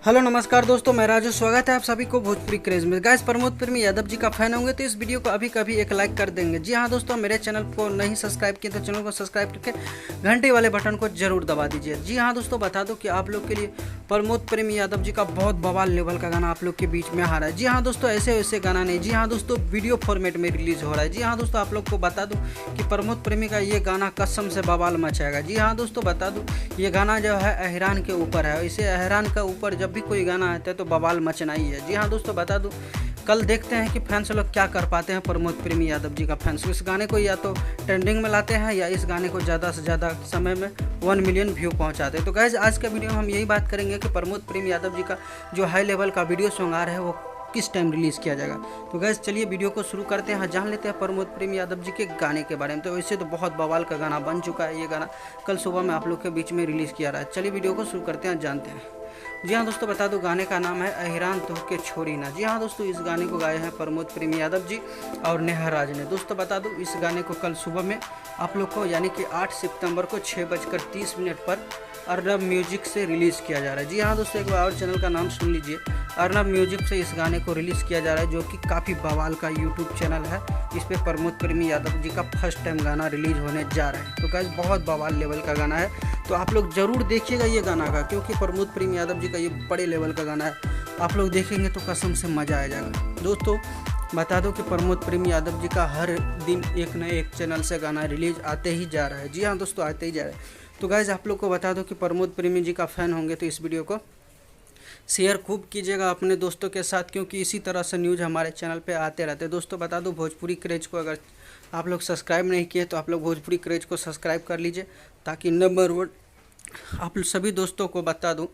Hello नमस्कार दोस्तों, मैं राजू। स्वागत है आप सभी को भोजपुरी क्रेज में। गाइस, प्रमोद प्रेमी यादव जी का फैन होंगे तो इस वीडियो को अभी कभी एक लाइक कर देंगे। जी हाँ दोस्तों, मेरे चैनल को नहीं सब्सक्राइब किए तो चैनल को सब्सक्राइब करके घंटे वाले बटन को जरूर दबा दीजिए। जी हाँ दोस्तों, बता दो कि आप लोग के लिए प्रमोद प्रेमी यादव जी का बहुत बवाल लेवल का गाना आप लोग के बीच में आ रहा है। जी हाँ दोस्तों, ऐसे वैसे गाना नहीं। जी हाँ दोस्तों, वीडियो फॉर्मेट में रिलीज हो रहा है। जी हाँ दोस्तों, आप लोग को बता दूं कि प्रमोद प्रेमी का ये गाना कसम से बवाल मचाएगा। जी हाँ दोस्तों, बता दूं ये गाना जो है अहिरान के ऊपर है। इसे अहिरान का ऊपर जब भी कोई गाना आता है तो बवाल मचना ही है। जी हाँ दोस्तों, बता दूं कल देखते हैं कि फैंस लोग क्या कर पाते हैं। प्रमोद प्रेमी यादव जी का फैंस इस गाने को या तो ट्रेंडिंग में लाते हैं या इस गाने को ज़्यादा से ज़्यादा समय में 1 मिलियन व्यू पहुंचाते हैं। तो गाइस, आज का वीडियो में हम यही बात करेंगे कि प्रमोद प्रेमी यादव जी का जो हाई लेवल का वीडियो सॉन्ग आ रहा है वो किस टाइम रिलीज़ किया जाएगा। तो गैस चलिए वीडियो को शुरू करते हैं। जान लेते हैं प्रमोद प्रेमी यादव जी के गाने के बारे में। तो वैसे तो बहुत बवाल का गाना बन चुका है। ये गाना कल सुबह में आप लोग के बीच में रिलीज़ किया रहा है। चलिए वीडियो को शुरू करते हैं, जानते हैं। जी हाँ दोस्तों, बता दो गाने का नाम है अहिरान तोहके छोड़ी ना। जी हाँ दोस्तों, इस गाने को गाए हैं प्रमोद प्रेमी यादव जी और नेहा राज ने। दोस्तों बता दो इस गाने को कल सुबह में आप लोग को यानी कि 8 सितंबर को 6:30 पर अर्नब म्यूजिक से रिलीज़ किया जा रहा है। जी हाँ दोस्तों, एक बार और चैनल का नाम सुन लीजिए। अर्नब म्यूजिक से इस गाने को रिलीज़ किया जा रहा है, जो कि काफ़ी बवाल का यूट्यूब चैनल है। इस पर प्रमोद प्रेमी यादव जी का फर्स्ट टाइम गाना रिलीज़ होने जा रहा है। तो गाइस, बहुत बवाल लेवल का गाना है, तो आप लोग ज़रूर देखिएगा ये गाना का, क्योंकि प्रमोद प्रेमी यादव जी का ये बड़े लेवल का गाना है। आप लोग देखेंगे तो कसम से मज़ा आ जाएगा। दोस्तों बता दो कि प्रमोद प्रेमी यादव जी का हर दिन एक न एक चैनल से गाना रिलीज आते ही जा रहा है। जी हाँ दोस्तों, आते ही जा रहा है। तो गाइज, आप लोग को बता दो कि प्रमोद प्रेमी जी का फ़ैन होंगे तो इस वीडियो को शेयर खूब कीजिएगा अपने दोस्तों के साथ, क्योंकि इसी तरह से न्यूज़ हमारे चैनल पे आते रहते हैं। दोस्तों बता दो भोजपुरी क्रेज को अगर आप लोग सब्सक्राइब नहीं किए तो आप लोग भोजपुरी क्रेज को सब्सक्राइब कर लीजिए, ताकि नंबर 1 आप सभी दोस्तों को बता दूं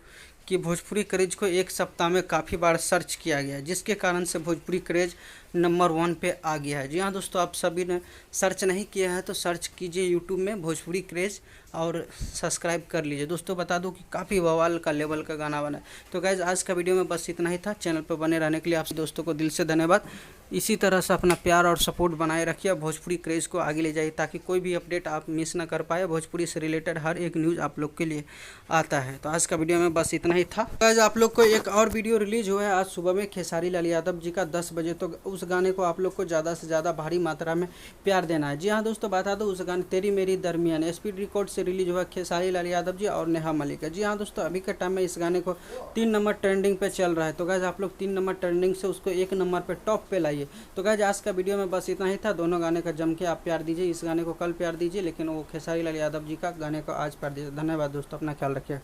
कि भोजपुरी क्रेज को एक सप्ताह में काफ़ी बार सर्च किया गया है, जिसके कारण से भोजपुरी क्रेज नंबर 1 पे आ गया है। जी हाँ दोस्तों, आप सभी ने सर्च नहीं किया है तो सर्च कीजिए यूट्यूब में भोजपुरी क्रेज और सब्सक्राइब कर लीजिए। दोस्तों बता दूं कि काफ़ी बवाल का लेवल का गाना बना है। तो गाइज, आज का वीडियो में बस इतना ही था। चैनल पर बने रहने के लिए आप दोस्तों को दिल से धन्यवाद। इसी तरह से अपना प्यार और सपोर्ट बनाए रखिए, भोजपुरी क्रेज को आगे ले जाइए, ताकि कोई भी अपडेट आप मिस ना कर पाए। भोजपुरी से रिलेटेड हर एक न्यूज़ आप लोग के लिए आता है। तो आज का वीडियो में बस इतना ही था। गाइज, आप लोग को एक और वीडियो रिलीज हुआ है आज सुबह में खेसारी लाल यादव जी का 10 बजे। तो उस गाने को आप लोग को ज़्यादा से ज़्यादा भारी मात्रा में प्यार देना है। जी हाँ दोस्तों, बता दो उस गाने तेरी मेरी दरमियान स्पीड रिकॉर्ड से रिलीज हुआ खेसारी लाल यादव जी और नेहा मलिक है। जी हाँ दोस्तों, अभी के टाइम में इस गाने को 3 नंबर ट्रेंडिंग पे चल रहा है। तो गाइज, आप लोग 3 नंबर ट्रेंडिंग से उसको 1 नंबर पे टॉप पे लाइए। तो गाइज, आज का वीडियो में बस इतना ही था। दोनों गाने का जम के आप प्यार दीजिए। इस गाने को कल प्यार दीजिए, लेकिन वो खेसारी लाल यादव जी का गाने को आज प्यार दीजिए। धन्यवाद दोस्तों, अपना ख्याल रखिए।